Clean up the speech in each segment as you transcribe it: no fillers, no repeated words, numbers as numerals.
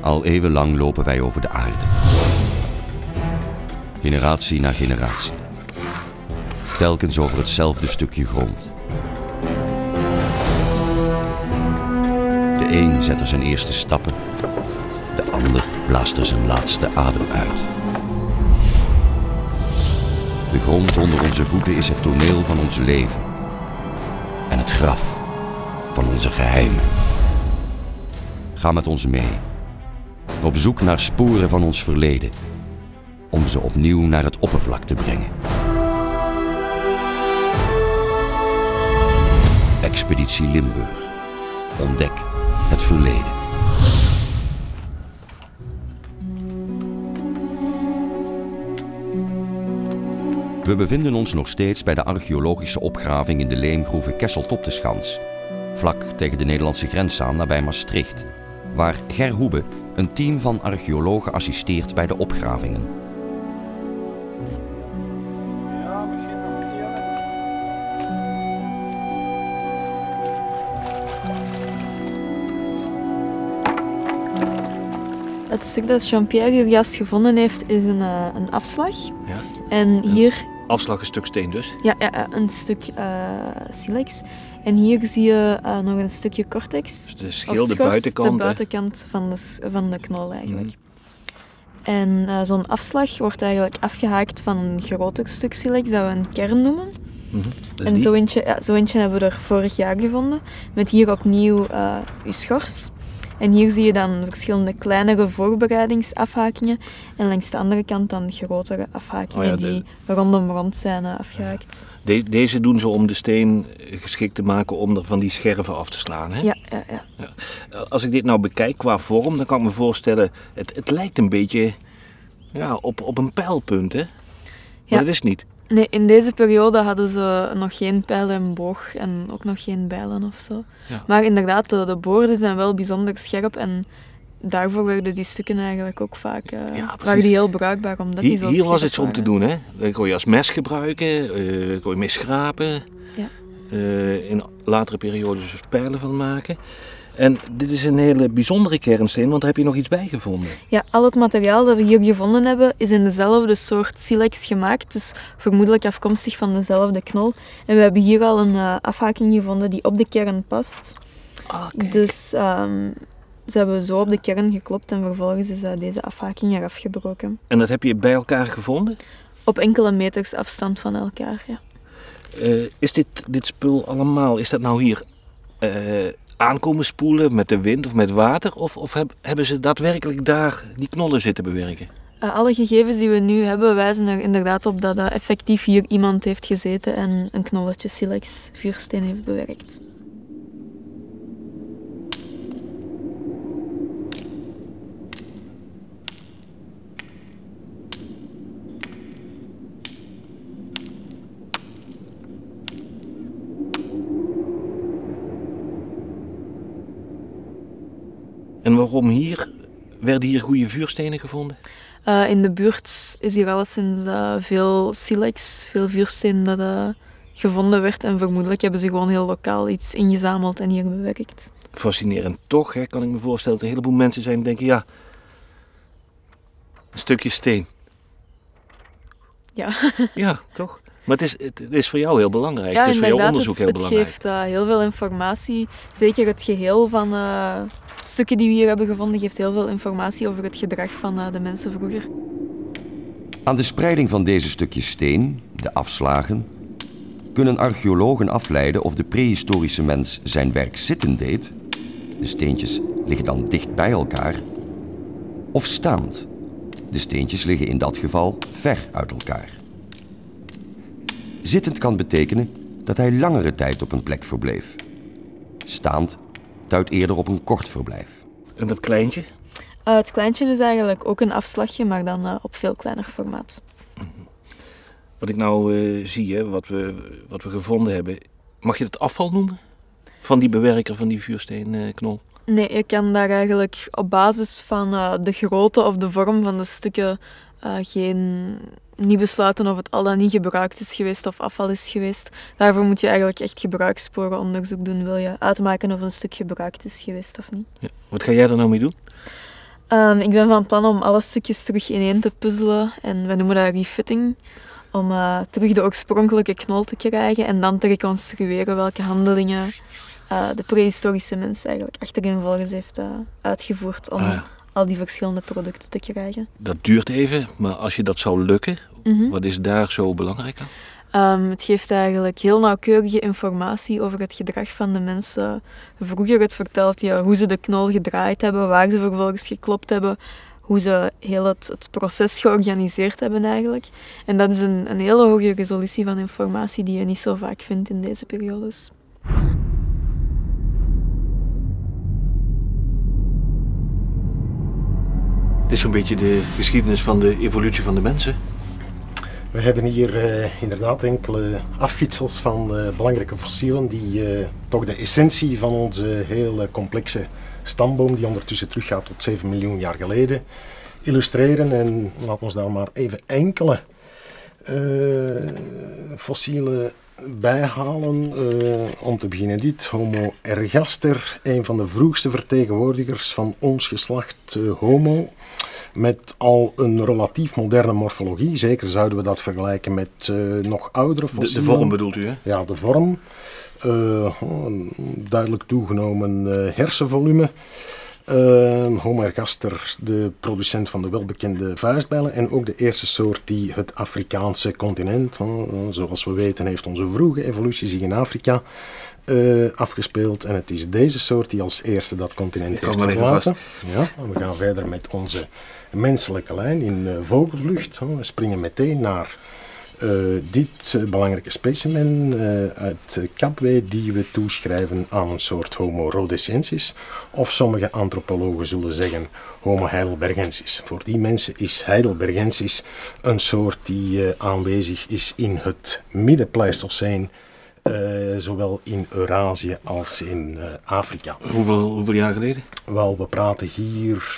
Al eeuwenlang lopen wij over de aarde. Generatie na generatie. Telkens over hetzelfde stukje grond. De een zet er zijn eerste stappen, de ander blaast er zijn laatste adem uit. De grond onder onze voeten is het toneel van ons leven en het graf van onze geheimen. Ga met ons mee, op zoek naar sporen van ons verleden, om ze opnieuw naar het oppervlak te brengen. Expeditie Limburg. Ontdek het verleden. We bevinden ons nog steeds bij de archeologische opgraving in de leemgroeve Kesseltop te Schans, vlak tegen de Nederlandse grens aan nabij Maastricht, waar Ger Hoebe een team van archeologen assisteert bij de opgravingen. Het stuk dat Jean-Pierre hier juist gevonden heeft is een afslag. Ja. En hier... Afslag een stuk steen dus? Ja, een stuk silex. En hier zie je nog een stukje cortex. De schil, de buitenkant. De buitenkant van de knol eigenlijk. En zo'n afslag wordt eigenlijk afgehaakt van een groter stuk silex dat we een kern noemen. En zo eentje hebben we er vorig jaar gevonden. Met hier opnieuw uw schors. En hier zie je dan verschillende kleinere voorbereidingsafhakingen en langs de andere kant dan grotere afhakingen die rond zijn afgehaakt. Deze doen ze om de steen geschikt te maken om er van die scherven af te slaan, hè? Ja. Als ik dit nou bekijk qua vorm, dan kan ik me voorstellen, het lijkt een beetje op een pijlpunt, hè? Maar dat is niet. Nee, in deze periode hadden ze nog geen pijlen en boog en ook nog geen bijlen of zo. Ja. Maar inderdaad, de boorden zijn wel bijzonder scherp en daarvoor werden die stukken eigenlijk ook vaak waren die heel bruikbaar. Omdat die zo hier was het scherp om te doen, hè? Dan kon je als mes gebruiken, kon je mee schrapen. Ja. In latere periodes dus pijlen van maken. En dit is een hele bijzondere kernsteen, want daar heb je nog iets bij gevonden. Ja, al het materiaal dat we hier gevonden hebben is in dezelfde soort silex gemaakt, dus vermoedelijk afkomstig van dezelfde knol. En we hebben hier al een afhaking gevonden die op de kern past. Dus ze hebben zo op de kern geklopt en vervolgens is deze afhaking eraf gebroken. En dat heb je bij elkaar gevonden? Op enkele meters afstand van elkaar, ja. Is dit spul allemaal, is dat nou hier aankomen spoelen met de wind of met water? Of hebben ze daadwerkelijk daar die knollen zitten bewerken? Alle gegevens die we nu hebben wijzen er inderdaad op dat effectief hier iemand heeft gezeten en een knolletje silex vuursteen heeft bewerkt. En waarom werden hier goede vuurstenen gevonden? In de buurt is hier alleszins veel silex, veel vuursteen dat gevonden werd. En vermoedelijk hebben ze gewoon heel lokaal iets ingezameld en hier bewerkt. Fascinerend toch, hè? Kan ik me voorstellen dat een heleboel mensen zijn die denken, ja, een stukje steen. Ja. Ja, toch? Maar het is voor jou heel belangrijk, ja, het is voor jouw onderzoek heel belangrijk. Het geeft heel veel informatie, zeker het geheel van stukken die we hier hebben gevonden geeft heel veel informatie over het gedrag van de mensen vroeger. Aan de spreiding van deze stukjes steen, de afslagen, kunnen archeologen afleiden of de prehistorische mens zijn werk zittend deed, de steentjes liggen dan dicht bij elkaar, of staand, de steentjes liggen in dat geval ver uit elkaar. Zittend kan betekenen dat hij langere tijd op een plek verbleef. Staand duidt eerder op een kort verblijf. En dat kleintje? Het kleintje is eigenlijk ook een afslagje, maar dan op veel kleiner formaat. Wat ik nou zie, hè, wat we gevonden hebben, mag je dat afval noemen? Van die bewerker van die vuursteenknol? Nee, je kan daar eigenlijk op basis van de grootte of de vorm van de stukken niet besluiten of het al dan niet gebruikt is geweest of afval is geweest. Daarvoor moet je eigenlijk echt gebruikssporenonderzoek doen. Wil je uitmaken of een stuk gebruikt is geweest of niet. Ja. Wat ga jij er nou mee doen? Ik ben van plan om alle stukjes terug ineen te puzzelen en we noemen dat refitting. Om terug de oorspronkelijke knol te krijgen en dan te reconstrueren welke handelingen de prehistorische mens eigenlijk achtereenvolgens heeft uitgevoerd om al die verschillende producten te krijgen. Dat duurt even, maar als je dat zou lukken, wat is daar zo belangrijk aan? Het geeft eigenlijk heel nauwkeurige informatie over het gedrag van de mensen vroeger. Het vertelt je hoe ze de knol gedraaid hebben, waar ze vervolgens geklopt hebben, hoe ze heel het proces georganiseerd hebben eigenlijk. En dat is een hele hoge resolutie van informatie die je niet zo vaak vindt in deze periodes. Dit is zo'n beetje de geschiedenis van de evolutie van de mensen. We hebben hier inderdaad enkele afgietsels van belangrijke fossielen die toch de essentie van onze heel complexe stamboom, die ondertussen teruggaat tot 7 miljoen jaar geleden, illustreren. En laten we daar maar even enkele fossielen bijhalen. Om te beginnen dit, Homo ergaster, een van de vroegste vertegenwoordigers van ons geslacht Homo. Met al een relatief moderne morfologie. Zeker zouden we dat vergelijken met nog oudere fossielen. De vorm bedoelt u, hè? Ja, de vorm. Een duidelijk toegenomen hersenvolume. Homo ergaster, de producent van de welbekende vuistbijlen. En ook de eerste soort die het Afrikaanse continent, zoals we weten, heeft onze vroege evolutie zich in Afrika afgespeeld. En het is deze soort die als eerste dat continent heeft verlaten. Ja, en we gaan verder met onze menselijke lijn in vogelvlucht. We springen meteen naar dit belangrijke specimen uit Kapwe die we toeschrijven aan een soort Homo rhodesiensis. Of sommige antropologen zullen zeggen Homo heidelbergensis. Voor die mensen is heidelbergensis een soort die aanwezig is in het Midden-Pleistoceen. Zowel in Eurazië als in Afrika. Hoeveel jaar geleden? Wel, we praten hier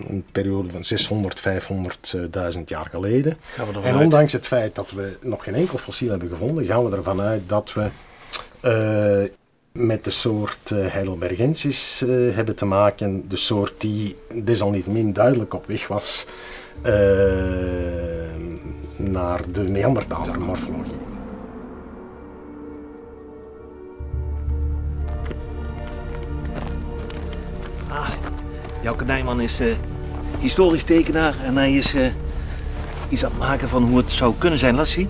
een periode van 600.000, 500.000 jaar geleden. En ondanks het feit dat we nog geen enkel fossiel hebben gevonden, gaan we ervan uit dat we met de soort heidelbergensis hebben te maken. De soort die desalniettemin duidelijk op weg was naar de Neandertaler morfologie. Jouke Nijman is historisch tekenaar en hij is iets aan het maken van hoe het zou kunnen zijn. Laat zien.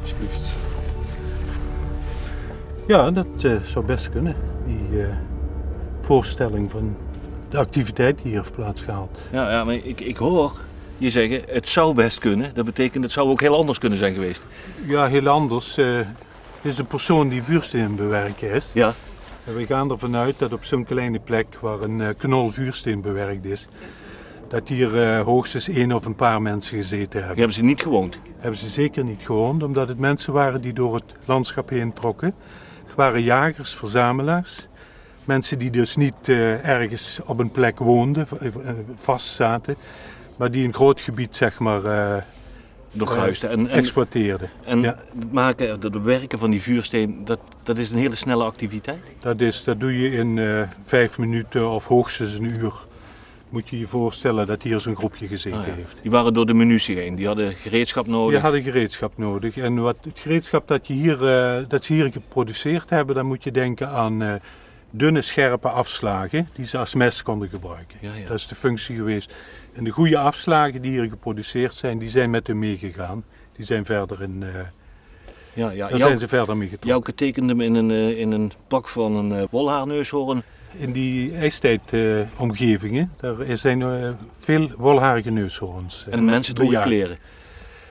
Alsjeblieft. Ja, dat zou best kunnen. Die voorstelling van de activiteit die hier heeft plaatsgehaald. Ja, maar ik hoor je zeggen, het zou best kunnen. Dat betekent, het zou ook heel anders kunnen zijn geweest. Ja, heel anders. Het is een persoon die vuursteen bewerkt is. Ja. We gaan ervan uit dat op zo'n kleine plek waar een knol vuursteen bewerkt is, dat hier hoogstens één of een paar mensen gezeten hebben. Hebben ze niet gewoond? Hebben ze zeker niet gewoond, omdat het mensen waren die door het landschap heen trokken. Het waren jagers, verzamelaars. Mensen die dus niet ergens op een plek woonden, vast zaten, maar die een groot gebied, zeg maar, doorkruisten en exploiteerden. En het bewerken van die vuursteen, dat is een hele snelle activiteit? Dat doe je in 5 minuten of hoogstens een uur. Moet je je voorstellen dat hier zo'n groepje gezeten heeft. Die waren door de munitie heen, die hadden gereedschap nodig? Die hadden gereedschap nodig. En het gereedschap dat ze hier geproduceerd hebben, dan moet je denken aan dunne scherpe afslagen die ze als mes konden gebruiken. Ja. Dat is de functie geweest. En de goede afslagen die hier geproduceerd zijn, die zijn met hem meegegaan. Die zijn verder zijn ze verder mee getrokken. Jouke tekende hem in een pak van een wolhaarneushoorn. In die ijstijdomgevingen, daar zijn veel wolharige neushoorns. En mensen droegen kleren?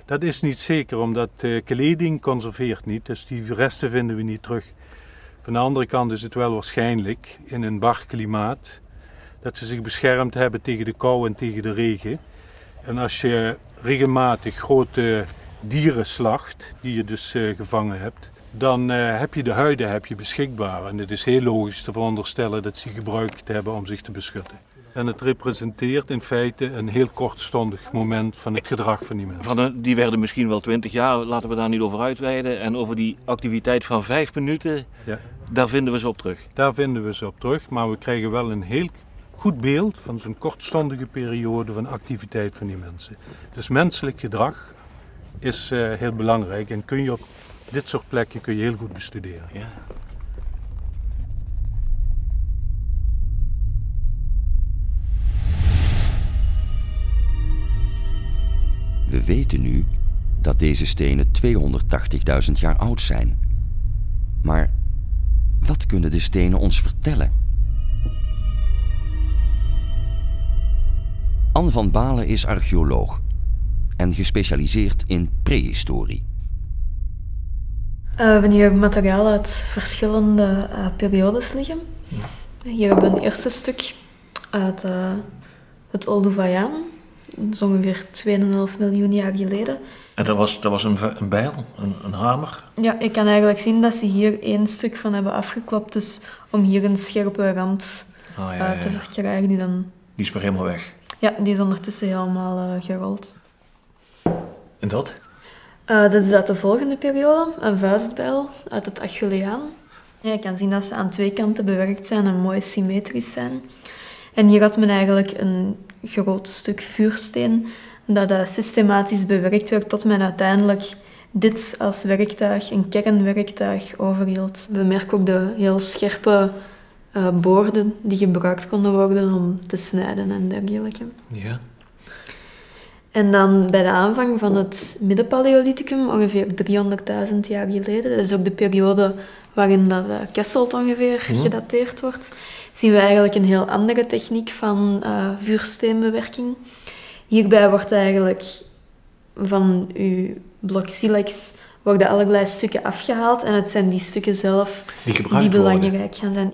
Dat is niet zeker, omdat kleding conserveert niet, dus die resten vinden we niet terug. Van de andere kant is het wel waarschijnlijk, in een bar klimaat, dat ze zich beschermd hebben tegen de kou en tegen de regen. En als je regelmatig grote dieren slacht, die je dus gevangen hebt, dan heb je de huiden beschikbaar. En het is heel logisch te veronderstellen dat ze gebruikt hebben om zich te beschutten. En het representeert in feite een heel kortstondig moment van het gedrag van die mensen. Die werden misschien wel 20 jaar, laten we daar niet over uitweiden. En over die activiteit van 5 minuten, daar vinden we ze op terug. Daar vinden we ze op terug, maar we krijgen wel een heel goed beeld van zo'n kortstondige periode van activiteit van die mensen. Dus menselijk gedrag is heel belangrijk en kun je op dit soort plekken kun je heel goed bestuderen. Ja. We weten nu dat deze stenen 280.000 jaar oud zijn. Maar wat kunnen de stenen ons vertellen? Anne van Balen is archeoloog en gespecialiseerd in prehistorie. We hebben hier materiaal uit verschillende periodes liggen. Hier hebben we een eerste stuk uit het Olduvaiaan. Dat is ongeveer 2,5 miljoen jaar geleden. En dat was een bijl, een hamer? Ja, je kan eigenlijk zien dat ze hier 1 stuk van hebben afgeklopt. Dus om hier een scherpe rand te verkrijgen. Die is maar helemaal weg. Ja, die is ondertussen helemaal gerold. En dat? Dat is uit de volgende periode, een vuistbijl uit het Acheuleaan. Ja, je kan zien dat ze aan 2 kanten bewerkt zijn en mooi symmetrisch zijn. En hier had men eigenlijk een groot stuk vuursteen dat systematisch bewerkt werd tot men uiteindelijk dit als werktuig, een kernwerktuig, overhield. We merken ook de heel scherpe boorden die gebruikt konden worden om te snijden en dergelijke. Ja. En dan bij de aanvang van het Middenpaleolithicum, ongeveer 300.000 jaar geleden, dat is ook de periode waarin dat Kesselt ongeveer gedateerd wordt, zien we eigenlijk een heel andere techniek van vuursteenbewerking. Hierbij wordt eigenlijk van uw blok silex worden allerlei stukken afgehaald en het zijn die stukken zelf die belangrijk gaan zijn.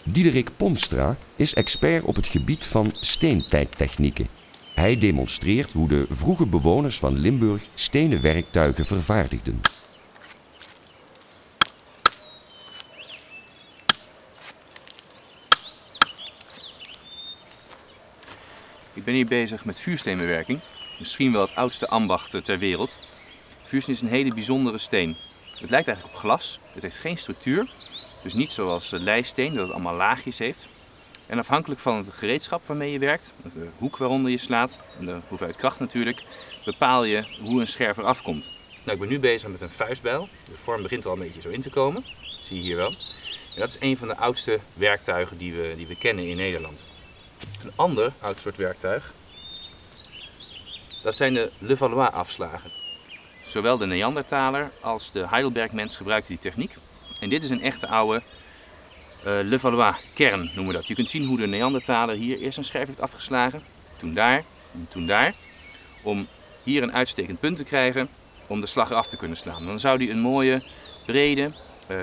Diederik Pomstra is expert op het gebied van steentijdtechnieken. Hij demonstreert hoe de vroege bewoners van Limburg stenen werktuigen vervaardigden. Ik ben hier bezig met vuursteenbewerking. Misschien wel het oudste ambacht ter wereld. Vuursteen is een hele bijzondere steen. Het lijkt eigenlijk op glas. Het heeft geen structuur. Dus niet zoals leisteen, dat het allemaal laagjes heeft. En afhankelijk van het gereedschap waarmee je werkt, of de hoek waaronder je slaat, en de hoeveelheid kracht natuurlijk, bepaal je hoe een scherf eraf komt. Nou, ik ben nu bezig met een vuistbijl. De vorm begint al een beetje zo in te komen. Dat zie je hier wel. En dat is een van de oudste werktuigen die we kennen in Nederland. Een ander oud soort werktuig, dat zijn de Levallois-afslagen. Zowel de Neandertaler als de Heidelberg-mens gebruikten die techniek. En dit is een echte oude Levallois-kern, noemen we dat. Je kunt zien hoe de Neandertaler hier eerst een scherf heeft afgeslagen, toen daar en toen daar. Om hier een uitstekend punt te krijgen om de slag eraf te kunnen slaan. Dan zou hij een mooie, brede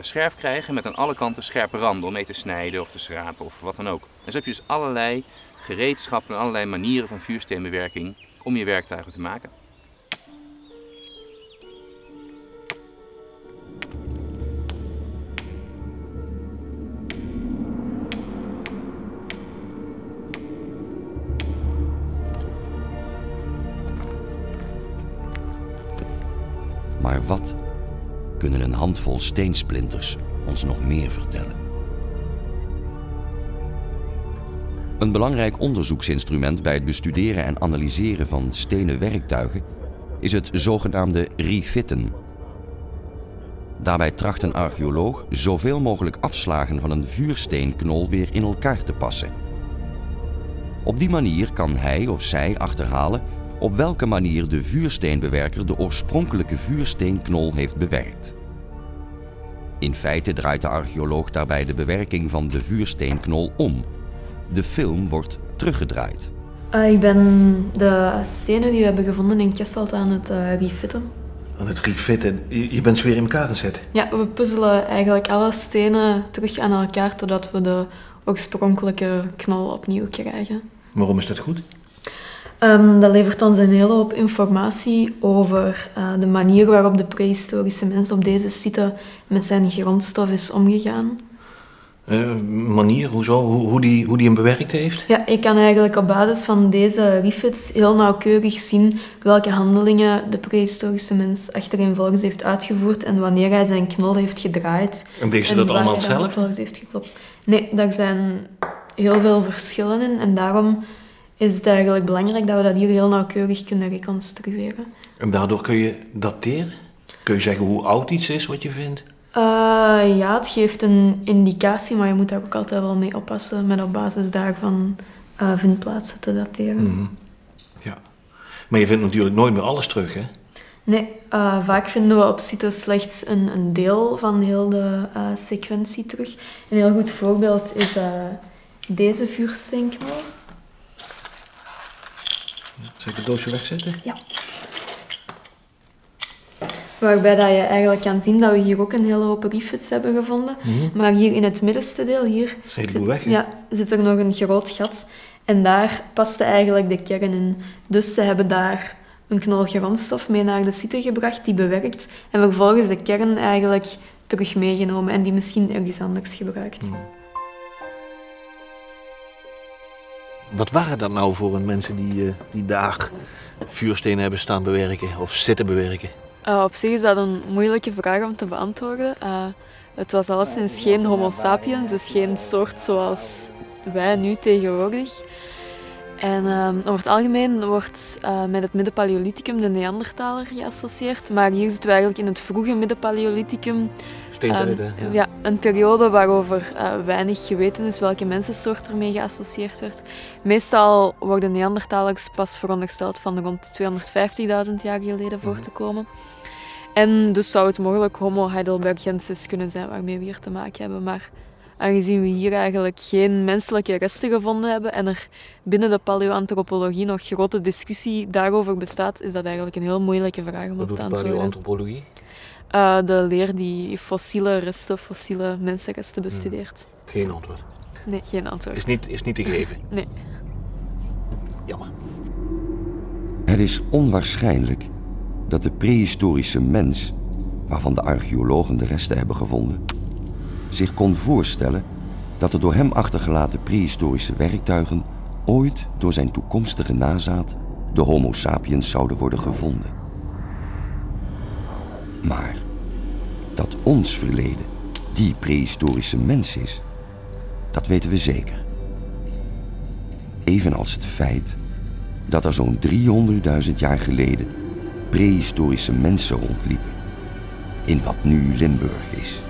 scherf krijgen met aan alle kanten scherpe randen om mee te snijden of te schrapen of wat dan ook. En zo heb je dus allerlei gereedschappen en allerlei manieren van vuursteenbewerking om je werktuigen te maken. Maar wat kunnen een handvol steensplinters ons nog meer vertellen? Een belangrijk onderzoeksinstrument bij het bestuderen en analyseren van stenen werktuigen is het zogenaamde refitten. Daarbij tracht een archeoloog zoveel mogelijk afslagen van een vuursteenknol weer in elkaar te passen. Op die manier kan hij of zij achterhalen op welke manier de vuursteenbewerker de oorspronkelijke vuursteenknol heeft bewerkt. In feite draait de archeoloog daarbij de bewerking van de vuursteenknol om. De film wordt teruggedraaid. Ik ben de stenen die we hebben gevonden in Kesselt aan het refitten. Aan het refitten? Je bent ze weer in elkaar aan het zetten? Ja, we puzzelen eigenlijk alle stenen terug aan elkaar totdat we de oorspronkelijke knol opnieuw krijgen. Waarom is dat goed? Dat levert ons een hele hoop informatie over de manier waarop de prehistorische mens op deze site met zijn grondstof is omgegaan. Manier, hoezo? Hoe die hem bewerkt heeft? Ja, je kan eigenlijk op basis van deze refits heel nauwkeurig zien welke handelingen de prehistorische mens achtereenvolgens heeft uitgevoerd en wanneer hij zijn knol heeft gedraaid. En deed ze dat allemaal waar hij dan zelf? vervolgens heeft geklopt. Nee, daar zijn heel veel verschillen in en daarom is het eigenlijk belangrijk dat we dat hier heel nauwkeurig kunnen reconstrueren. En daardoor kun je dateren? Kun je zeggen hoe oud iets is wat je vindt? Ja, het geeft een indicatie, maar je moet daar ook altijd wel mee oppassen met op basis daarvan vindplaatsen te dateren. Ja. Maar je vindt natuurlijk nooit meer alles terug, hè? Nee, vaak vinden we op sites slechts een deel van heel de sequentie terug. Een heel goed voorbeeld is deze vuursteenknol. Zal ik het doosje wegzetten? Ja. Waarbij dat je eigenlijk kan zien dat we hier ook een hele hoop refits hebben gevonden. Maar hier in het middenste deel, hier zit er nog een groot gat. En daar paste eigenlijk de kern in. Dus ze hebben daar een knol grondstof mee naar de site gebracht, die bewerkt. En vervolgens de kern eigenlijk terug meegenomen en die misschien ergens anders gebruikt. Wat waren dat nou voor mensen die daar vuurstenen hebben staan bewerken of zitten bewerken? Op zich is dat een moeilijke vraag om te beantwoorden. Het was alleszins geen homo sapiens, dus geen soort zoals wij nu tegenwoordig. En over het algemeen wordt met het Midden-Paleolithicum de Neandertaler geassocieerd, maar hier zitten we eigenlijk in het vroege Midden-Paleolithicum. Steentijd, hè? Ja, een periode waarover weinig geweten is welke mensensoort ermee geassocieerd werd. Meestal worden Neandertalers pas verondersteld van rond 250.000 jaar geleden voor te komen. En dus zou het mogelijk Homo heidelbergensis kunnen zijn waarmee we hier te maken hebben. Maar aangezien we hier eigenlijk geen menselijke resten gevonden hebben en er binnen de paleoantropologie nog grote discussie daarover bestaat, is dat eigenlijk een heel moeilijke vraag om op te antwoorden. Wat doet paleoantropologie? De leer die fossiele resten, fossiele mensenresten bestudeert. Geen antwoord? Nee, geen antwoord. Is niet te geven? Nee. Jammer. Het is onwaarschijnlijk dat de prehistorische mens, waarvan de archeologen de resten hebben gevonden, zich kon voorstellen dat de door hem achtergelaten prehistorische werktuigen ooit door zijn toekomstige nazaat, de Homo sapiens, zouden worden gevonden. Maar dat ons verleden die prehistorische mens is, dat weten we zeker. Evenals het feit dat er zo'n 300.000 jaar geleden prehistorische mensen rondliepen in wat nu Limburg is.